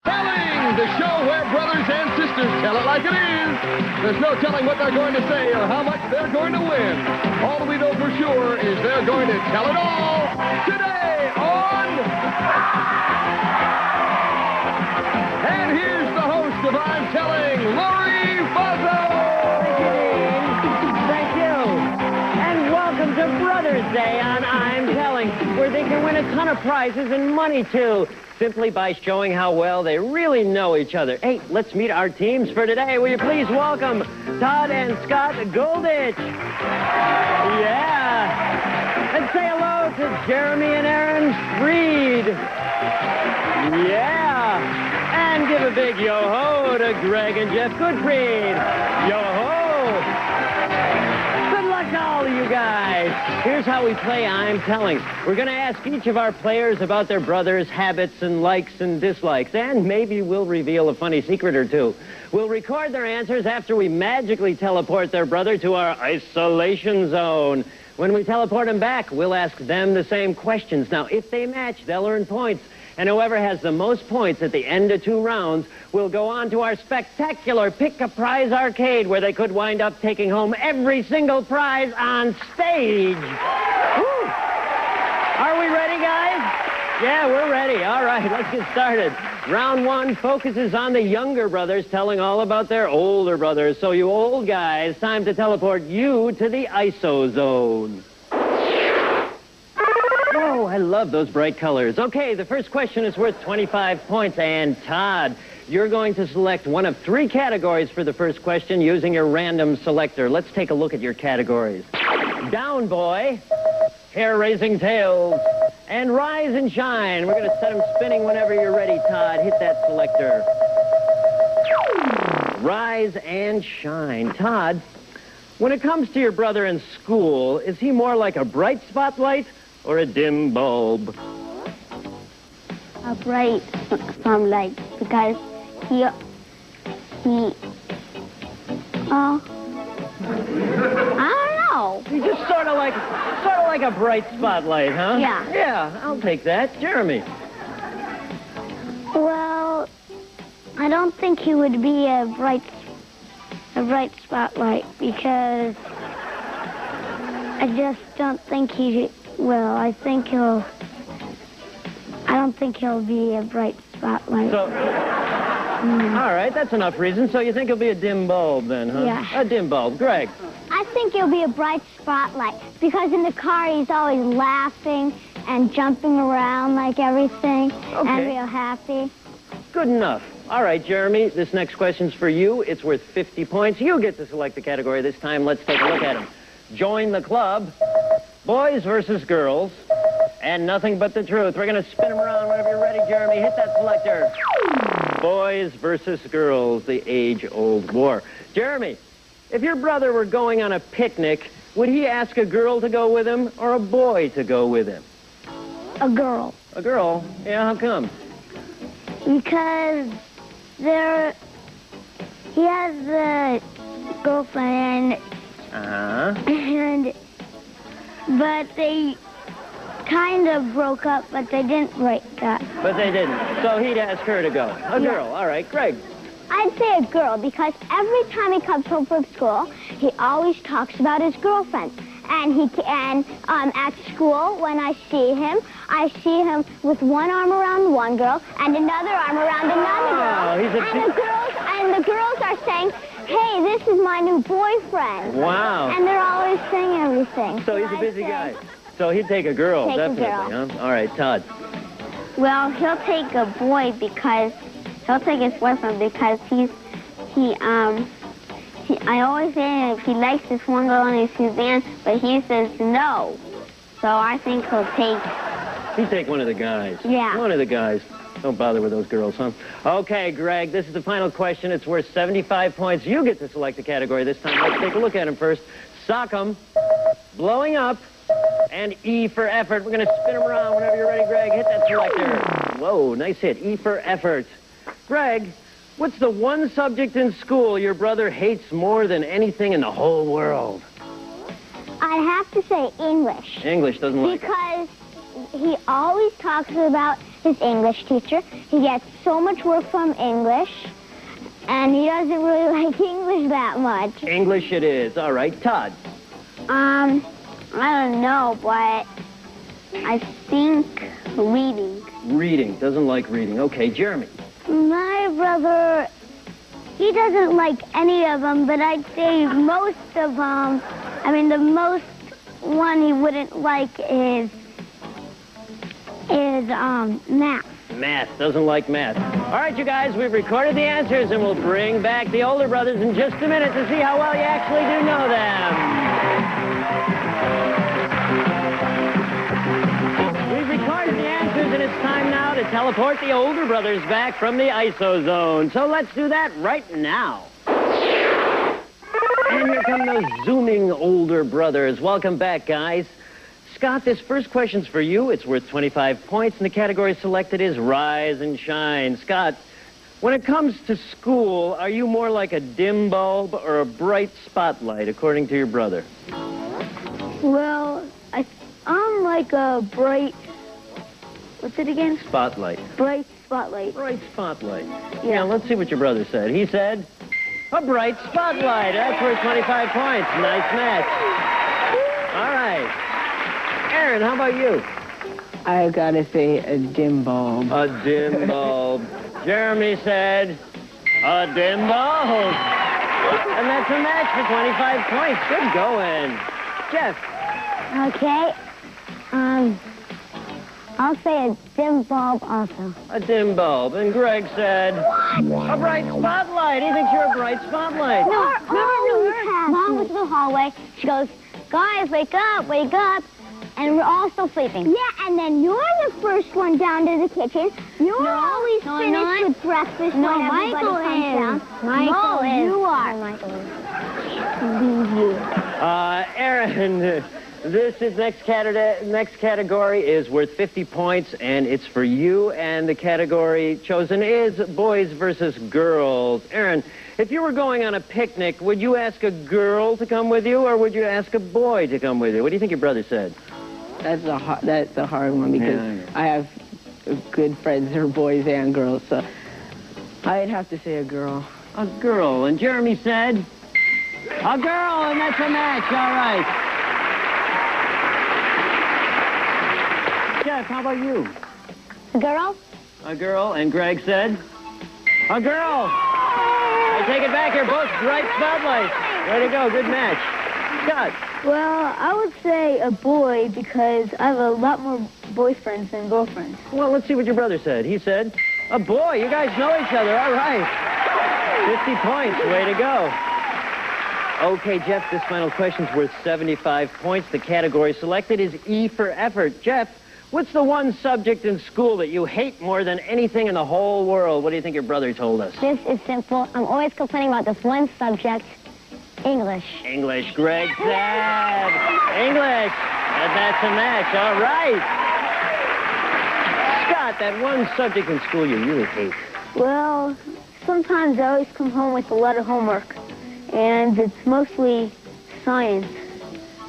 Telling, the show where brothers and sisters tell it like it is. There's no telling what they're going to say or how much they're going to win. All we know for sure is they're going to tell it all today on... And here's the host of I'm Telling, Lori Buzzo! Thank you. And welcome to Brothers Day on I'm Telling, where they can win a ton of prizes and money, too, simply by showing how well they really know each other. Hey, let's meet our teams for today. Will you please welcome Todd and Scott Golditch? Yeah. And say hello to Jeremy and Aaron Freed. Yeah. And give a big yo-ho to Greg and Jeff Goodfried. Yo-ho. Good luck to all of you guys. Here's how we play I'm Telling. We're going to ask each of our players about their brothers' habits and likes and dislikes, and maybe we'll reveal a funny secret or two. We'll record their answers after we magically teleport their brother to our isolation zone. When we teleport them back, we'll ask them the same questions. Now, if they match, they'll earn points. And whoever has the most points at the end of 2 rounds will go on to our spectacular Pick-a-Prize arcade, where they could wind up taking home every single prize on stage. Woo. Are we ready, guys? Yeah, we're ready. All right, let's get started. Round 1 focuses on the younger brothers telling all about their older brothers. So you old guys, time to teleport you to the ISO zone. Oh, I love those bright colors. Okay, the first question is worth 25 points. And Todd, you're going to select one of 3 categories for the first question using your random selector. Let's take a look at your categories. Down Boy, Hair-Raising Tales, and Rise and Shine. We're going to set them spinning whenever you're ready, Todd. Hit that selector. Rise and Shine. Todd, when it comes to your brother in school, is he more like a bright spotlight or a dim bulb? A bright sunlight, because I don't know. He's just sort of like a bright spotlight, huh? Yeah. Yeah, I'll take that. Jeremy. Well, I don't think he would be a bright spotlight, because I just don't think he will. I don't think he'll be a bright spotlight. So, all right, that's enough reason. So you think he'll be a dim bulb then, huh? Yeah. A dim bulb. Greg. I think he'll be a bright spotlight, because in the car he's always laughing and jumping around like everything, and real happy. Good enough. All right, Jeremy, this next question's for you. It's worth 50 points. You get to select the category this time. Let's take a look at them. Join the club, boys versus girls, and nothing but the truth. We're going to spin them around whenever you're ready, Jeremy. Hit that selector. Boys versus girls, the age-old war. Jeremy, if your brother were going on a picnic, would he ask a girl to go with him or a boy to go with him? A girl. A girl? Yeah, how come? Because he has a girlfriend, but they kind of broke up, but they didn't break up. But they didn't. So he'd ask her to go. A girl. All right, Greg. I'd say a girl, because every time he comes home from school, he always talks about his girlfriend. And at school, when I see him with one arm around one girl and another arm around another girl. And the girls are saying, "Hey, this is my new boyfriend." Wow. And they're always saying everything. So he's a busy guy. So he'd take a girl, definitely, huh? All right, Todd. Well, he'll take a boy, because he'll take his boyfriend, because I always say if he likes this one girl named Suzanne, but he says no. So I think He'd take one of the guys. Yeah. One of the guys. Don't bother with those girls, huh? Okay, Greg, this is the final question. It's worth 75 points. You get to select the category this time. Let's take a look at them first. Sock 'em, blowing up, and E for effort. We're going to spin them around whenever you're ready, Greg. Hit that selector. Whoa, nice hit. E for effort. Greg, what's the one subject in school your brother hates more than anything in the whole world? I'd have to say English. English doesn't like it. Because he always talks about his English teacher. He gets so much work from English, and he doesn't really like English that much. English it is. All right, Todd. I don't know, but I think reading. Reading. Doesn't like reading. Okay, Jeremy. My brother, he doesn't like any of them, but I'd say most of them, the most one he wouldn't like is math. Math. Doesn't like math. All right, you guys, we've recorded the answers, and we'll bring back the older brothers in just a minute to see how well you actually do know them. We've recorded the answers, and it's time now to teleport the older brothers back from the ISO zone. So let's do that right now. And here come those zooming older brothers. Welcome back, guys. Scott, this first question's for you. It's worth 25 points, and the category selected is Rise and Shine. Scott, when it comes to school, are you more like a dim bulb or a bright spotlight, according to your brother? Well, I'm like a bright, what's it again? Spotlight. Bright spotlight. Bright spotlight. Yeah, let's see what your brother said. He said, a bright spotlight. That's worth 25 points. Nice match. All right. Aaron, how about you? I gotta say a dim bulb. A dim bulb. Jeremy said, a dim bulb. And that's a match for 25 points. Good going. Jeff. Okay. I'll say a dim bulb also. A dim bulb. And Greg said, a bright spotlight. He thinks you're a bright spotlight. No, Mom was in the hallway. She goes, guys, wake up, wake up. And we're all still sleeping. Yeah, and then you're the first one down to the kitchen. You're always finished with breakfast when everybody comes down. Michael is. You are. Michael is. Aaron, this is next category is worth 50 points, and it's for you, and the category chosen is boys versus girls. Aaron, if you were going on a picnic, would you ask a girl to come with you, or would you ask a boy to come with you? What do you think your brother said? That's a hard one because I have good friends who are boys and girls, so I'd have to say a girl. A girl. And Jeremy said, a girl, and that's a match. All right. Jeff, how about you? A girl? A girl. And Greg said, a girl. I take it back. You're both bright spotlights. Way to go. Good match. Scott. Well, I would say a boy because I have a lot more boyfriends than girlfriends. Well, let's see what your brother said. He said, a boy. You guys know each other. All right. 50 points. Way to go. Okay, Jeff, this final question's worth 75 points. The category selected is E for effort. Jeff, what's the one subject in school that you hate more than anything in the whole world? What do you think your brother told us? This is simple. I'm always complaining about this one subject, English. English. Greg said English. And that's a match. All right. Scott, that one subject in school you really hate. Well, sometimes I always come home with a lot of homework, and it's mostly science.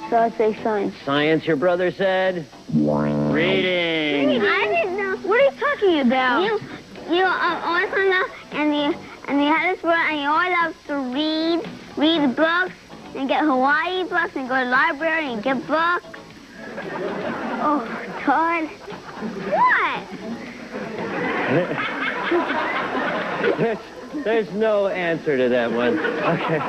So I'd say science. Science, your brother said? Reading. I didn't know. What are you talking about? You always come down and you have this book and you always have to read books and get Hawaii books and go to the library and get books. Oh, Todd. What? There's no answer to that one. Okay.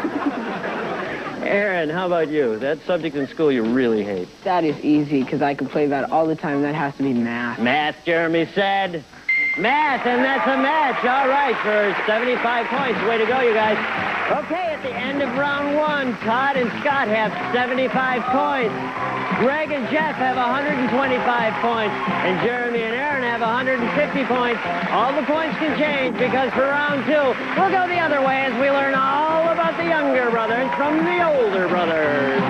Aaron, how about you? That subject in school you really hate. That is easy because I can play that all the time. That has to be math. Math, Jeremy said. Math, and that's a match. All right, for 75 points. Way to go, you guys. Okay, at the end of round one, Todd and Scott have 75 points. Greg and Jeff have 125 points. And Jeremy and Aaron have 150 points. All the points can change because for round two, we'll go the other way as we learn all about the younger brothers from the older brothers.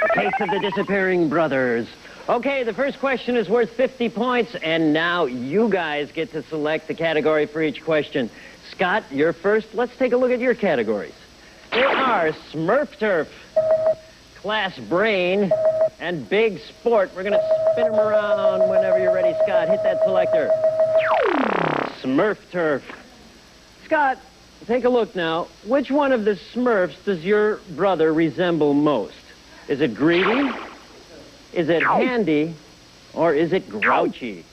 The case of the disappearing brothers. Okay, the first question is worth 50 points, and now you guys get to select the category for each question. Scott, you're first. Let's take a look at your categories. They are Smurf Turf, Class Brain, and big sport. We're going to spin them around whenever you're ready, Scott. Hit that selector. Smurf turf. Scott, take a look now. Which one of the Smurfs does your brother resemble most? Is it Greedy? Is it Handy? Or is it Grouchy?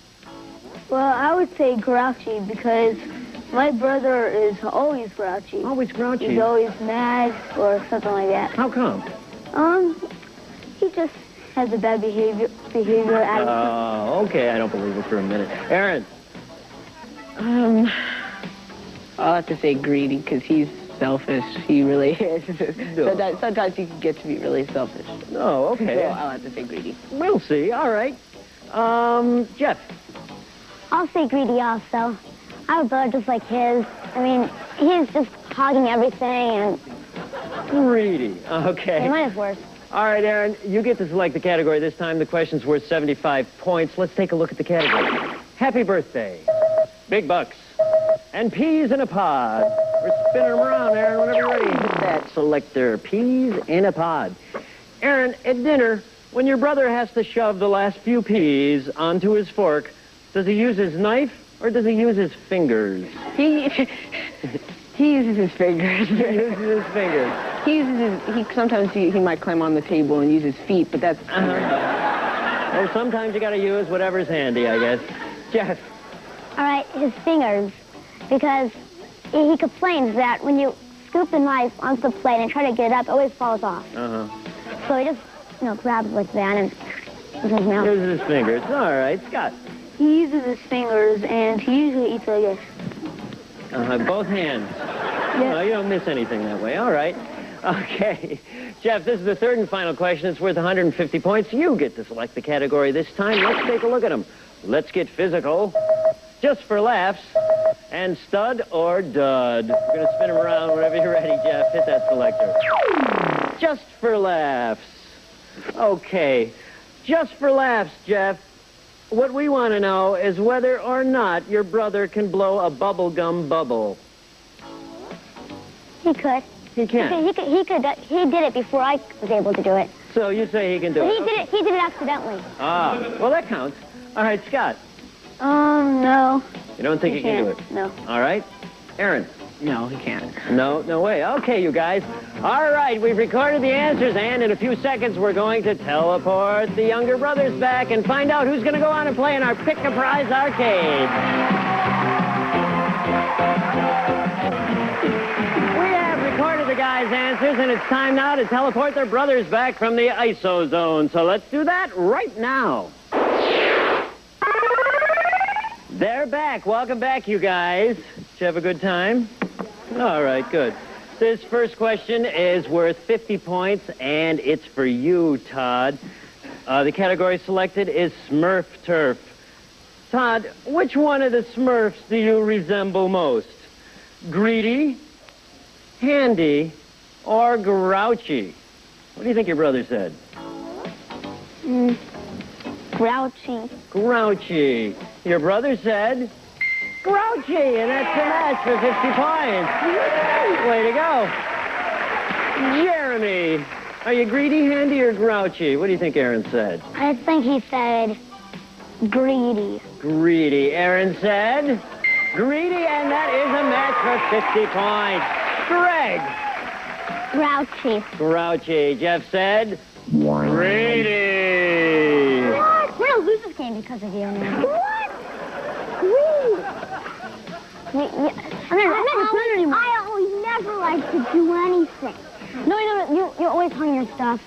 Well, I would say Grouchy because my brother is always grouchy. Always Grouchy. He's always mad or something like that. How come? He just has a bad behavior attitude. Oh, okay. I don't believe it for a minute. Aaron. I'll have to say Greedy because he's selfish. He really is. Sometimes he can get to be really selfish. Oh, okay. So I'll have to say Greedy. We'll see. All right. Jeff. I'll say Greedy also. I have a brother just like his. I mean, he's just hogging everything and... Greedy. Okay. He might have worse. All right, Aaron, you get to select the category this time. The question's worth 75 points. Let's take a look at the category. Happy birthday, big bucks, and peas in a pod. We're spinning them around, Aaron. Whenever you're ready, hit that selector. Peas in a pod. Aaron, at dinner, when your brother has to shove the last few peas onto his fork, does he use his knife or does he use his fingers? He uses his fingers. He uses his fingers. Sometimes he might climb on the table and use his feet, but that's... Well, sometimes you got to use whatever's handy, I guess. Jeff. All right, his fingers, because he complains that when you scoop the knife onto the plate and try to get it up, it always falls off. So he just, grabs it like that and with his mouth. Uses his fingers. All right, Scott. He uses his fingers, and he usually eats like this. Both hands. Yes. You don't miss anything that way. All right. Okay. Jeff, this is the third and final question. It's worth 150 points. You get to select the category this time. Let's take a look at them. Let's get physical. Just for laughs. And stud or dud. We're going to spin them around whenever you're ready, Jeff. Hit that selector. Just for laughs. Okay. Just for laughs, Jeff. What we want to know is whether or not your brother can blow a bubblegum bubble. He could. He can. He did it before I was able to do it. So you say he can do But it? he did it accidentally. Ah, well, that counts. All right, Scott. No. You don't think he can do it? No. All right. Aaron. No, he can't. No way. Okay, you guys. All right, we've recorded the answers, and in a few seconds, we're going to teleport the younger brothers back and find out who's going to go on and play in our Pick-a-Prize arcade. We have recorded the guys' answers, and it's time now to teleport their brothers back from the ISO zone. So let's do that right now. They're back. Welcome back, you guys. Did you have a good time? All right, good. This first question is worth 50 points, and it's for you, Todd. The category selected is Smurf Turf. Todd, which one of the Smurfs do you resemble most? Greedy, Handy, or Grouchy? What do you think your brother said? Grouchy. Grouchy. Your brother said Grouchy, and that's the match for 50 points. Way to go. Jeremy, are you Greedy, Handy, or Grouchy? What do you think Aaron said? I think he said Greedy. Greedy. Aaron said Greedy, and that is a match for 50 points. Greg. Grouchy. Grouchy. Jeff said Greedy. What? We're gonna lose this game because of you now. What? Greedy. I'm not playing anymore. I always never like to do anything. No, you're always hung your stuff.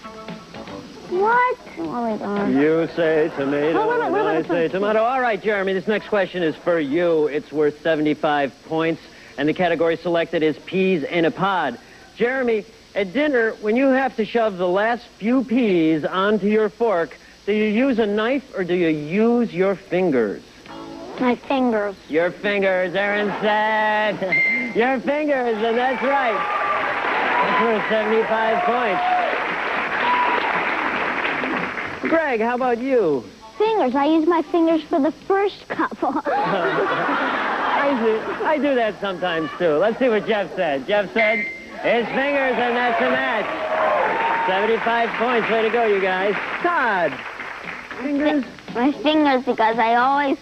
What? You always are. You say tomato, Oh, wait, and I say tomato. All right, Jeremy, this next question is for you. It's worth 75 points, and the category selected is peas in a pod. Jeremy, at dinner, when you have to shove the last few peas onto your fork, do you use a knife or do you use your fingers? My fingers. Your fingers, Aaron said. Your fingers, and that's right. That's worth 75 points. Greg, how about you? Fingers. I use my fingers for the first couple. I do that sometimes, too. Let's see what Jeff said. Jeff said his fingers, and that's a match. 75 points. Way to go, you guys. Todd. Fingers? My fingers, because I always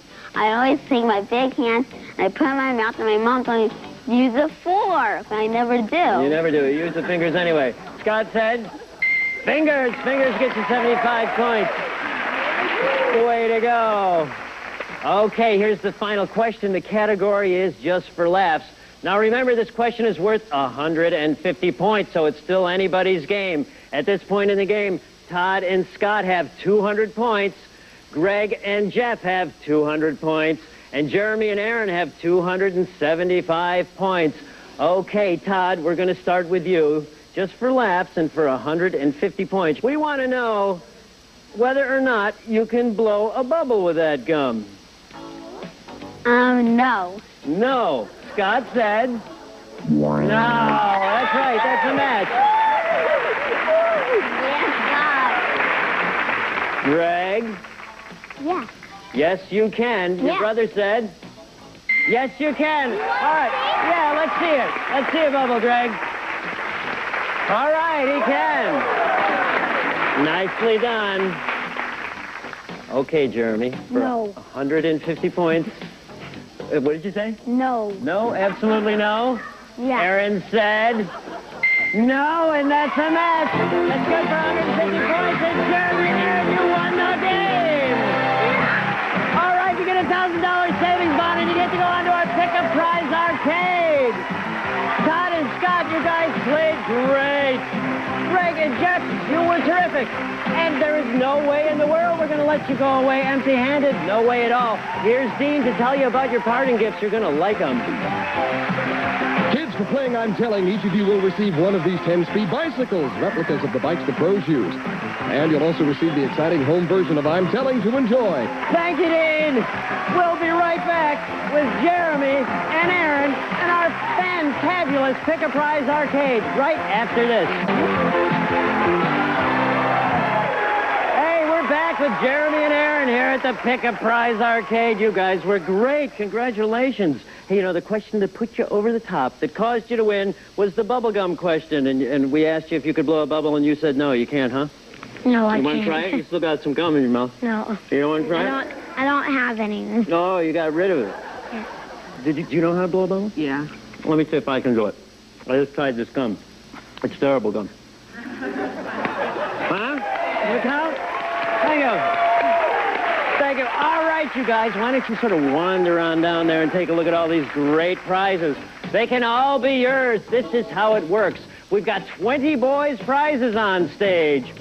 take my big hand and I put it in my mouth, and my mom told me use a fork. I never do. You never do. You use the fingers anyway. Scott said fingers. Fingers get you 75 points. Way to go. Okay, here's the final question. The category is just for laughs. Now remember, this question is worth 150 points, so it's still anybody's game. At this point in the game, Todd and Scott have 200 points. Greg and Jeff have 200 points. And Jeremy and Aaron have 275 points. Okay, Todd, we're going to start with you. Just for laughs and for 150 points. We want to know whether or not you can blow a bubble with that gum. No. No. Scott said no. That's right. That's a match. Yes, Greg? God. Yes. Yes, you can. Your Yeah. brother said yes, you can. All right. Yeah, let's see it. Let's see a bubble, Greg. All right, he can. Nicely done. Okay, Jeremy. For No. 150 points. What did you say? No. No, absolutely no. Yeah. Aaron said no, and that's a match. That's good for 150 points. And Jeremy, Aaron, you won the game. All right, you get a $1,000 savings bond, and you get to go on to our Pick-Up Prize Arcade. Todd and Scott, you guys played great. Greg and Jeff, you were terrific. And there is no way in the world we're going to let you go away empty-handed. No way at all. Here's Dean to tell you about your parting gifts. You're going to like them. Kids, for playing I'm Telling, each of you will receive one of these 10-speed bicycles, replicas of the bikes the pros use. And you'll also receive the exciting home version of I'm Telling to enjoy. Thank you, Dean. We'll be right back with Jeremy and Aaron and our fantabulous Pick-A-Prize Arcade right after this. Hey, we're back with Jeremy and Aaron here at the Pick-A-Prize Arcade. You guys were great. Congratulations. Hey, you know, the question that put you over the top, that caused you to win, was the bubblegum question. And we asked you if you could blow a bubble, and you said no, you can't, huh? No, I You can't. want to try it? You still got some gum in your mouth. No. You don't want to try it? I don't have any. No, you got rid of it. Yeah. Do you know how to blow a bubble? Yeah. Let me see if I can do it. I just tried this gum. It's terrible gum. Huh? Does it count? Thank you. Thank you. All right, you guys, why don't you sort of wander on down there and take a look at all these great prizes. They can all be yours. This is how it works. We've got 20 boys' prizes on stage.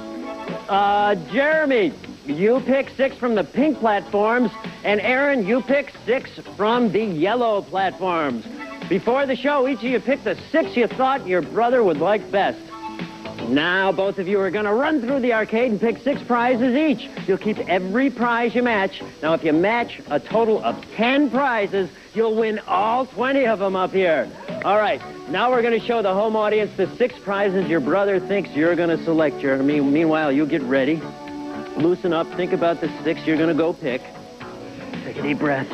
Jeremy, you pick 6 from the pink platforms, and Aaron, you pick 6 from the yellow platforms. Before the show, each of you picked the 6 you thought your brother would like best. Now, both of you are going to run through the arcade and pick 6 prizes each. You'll keep every prize you match. Now, if you match a total of 10 prizes, you'll win all 20 of them up here. All right, now we're going to show the home audience the 6 prizes your brother thinks you're going to select, Jeremy. Meanwhile, you get ready. Loosen up. Think about the 6 you're going to go pick. Take a deep breath.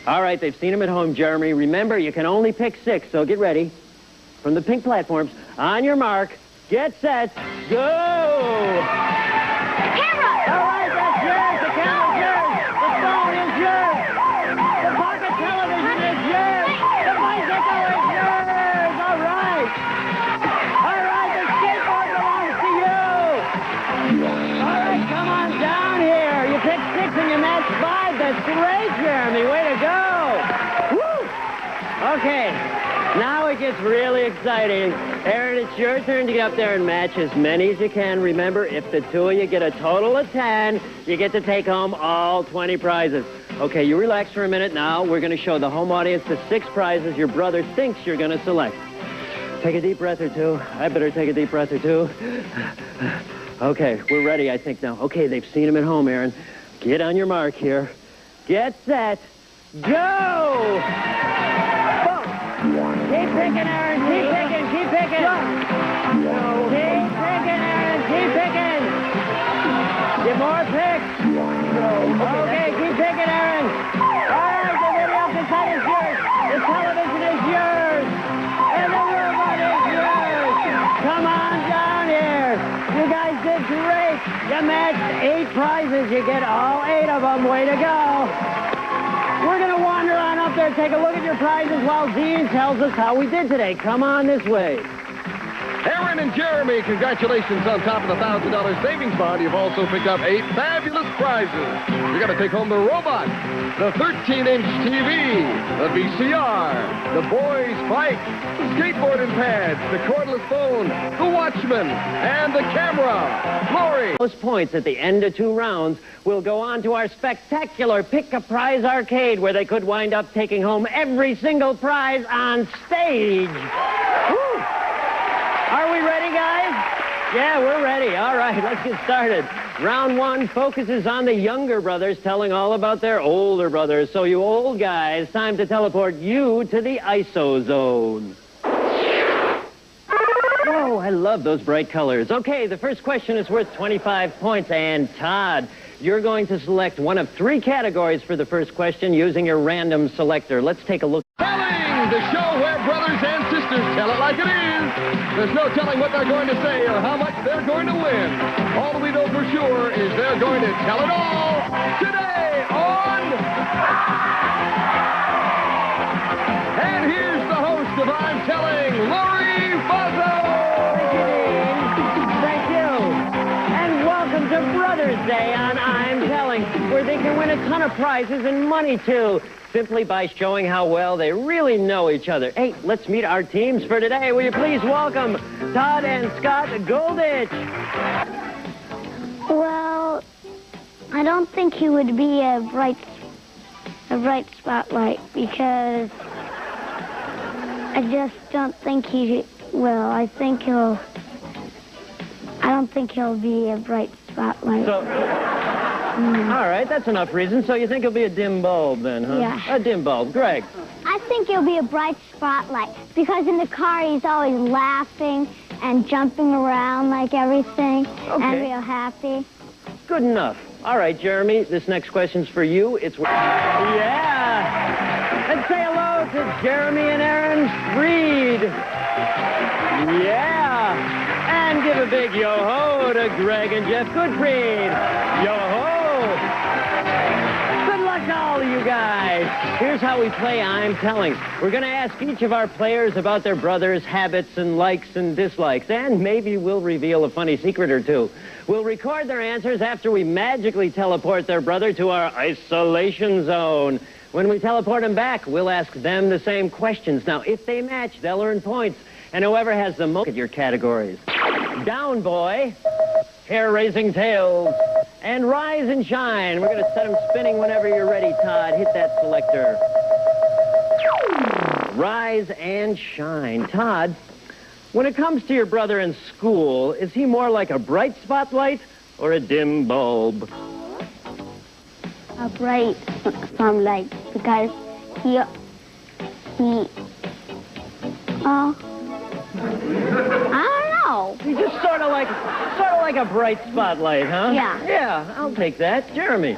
All right, they've seen them at home, Jeremy. Remember, you can only pick 6, so get ready. From the pink platforms, on your mark, get set, go! Camera! All right, that's yours. The camera's yours. The phone is yours. The pocket television is yours. The bicycle is yours. All right. All right, the skateboard belongs to you. All right, come on down here. You picked 6 and you matched 5. That's great, Jeremy. Way to go. Woo! Okay. Now it gets really exciting. Aaron, it's your turn to get up there and match as many as you can. Remember, if the 2 of you get a total of 10, you get to take home all 20 prizes. Okay, you relax for a minute now. We're going to show the home audience the 6 prizes your brother thinks you're going to select. Take a deep breath or two. I better take a deep breath or two. Okay, we're ready, I think, now. Okay, they've seen him at home, Aaron. Get on your mark here. Get set. Go! Keep picking, Aaron. Keep picking. Keep picking. Keep picking, Aaron. Keep picking. Get more picks. Okay, keep picking, Aaron. All right, the video cassette is yours. The television is yours. And the robot is yours. Come on down 8 prizes. You get all 8 of them. Way to go. We're going to wander on up there, take a look at your prizes while Dean tells us how we did today. Come on this way. Aaron and Jeremy, congratulations on top of the $1,000 savings bond. You've also picked up 8 fabulous prizes. You're going to take home the robot, the 13-inch TV, the VCR, the boys' bike, the skateboard and pads, the cordless phone, the Watchman, and the camera. Lori. Most points at the end of 2 rounds will go on to our spectacular Pick a Prize Arcade, where they could wind up taking home every single prize on stage. Woo! Are we ready, guys? Yeah, we're ready. All right, let's get started. Round 1 focuses on the younger brothers telling all about their older brothers. So you old guys, time to teleport you to the ISO zone. Whoa, I love those bright colors. Okay, the first question is worth 25 points. And Todd, you're going to select one of 3 categories for the first question using your random selector. Let's take a look. Telling, the show where brothers and sisters tell it like it is. There's no telling what they're going to say or how much they're going to win. All we know for sure is they're going to tell it all today on... And here's the host of I'm Telling, Lori Buzzo! Thank you. And welcome to Brothers Day on I'm Telling, where they can win a ton of prizes and money, too, simply by showing how well they really know each other. Hey, let's meet our teams for today. Will you please welcome Todd and Scott Golditch? Well, I don't think he would be a bright spotlight because I just don't think he will. I don't think he'll be a bright spotlight. So, all right, that's enough reason. So you think he'll be a dim bulb then, huh? Yeah. A dim bulb. Greg? I think he'll be a bright spotlight because in the car he's always laughing and jumping around like everything and real happy. Good enough. All right, Jeremy, this next question's for you. It's... Yeah! Let's say hello to Jeremy and Aaron Freed. Yeah! And give a big yo-ho to Greg and Jeff Goodfried. Yo-ho! Good luck to all of you guys. Here's how we play I'm Telling. We're going to ask each of our players about their brothers' habits and likes and dislikes, and maybe we'll reveal a funny secret or 2. We'll record their answers after we magically teleport their brother to our isolation zone. When we teleport them back, we'll ask them the same questions. Now, if they match, they'll earn points, and whoever has the most at your categories. Down, boy, hair-raising tails, and rise and shine. We're going to set them spinning whenever you're ready, Todd. Hit that selector. Rise and shine. Todd, when it comes to your brother in school, is he more like a bright spotlight or a dim bulb? A bright spotlight because he I don't know. He's just sort of like a bright spotlight, huh? Yeah. Yeah, I'll take that. Jeremy?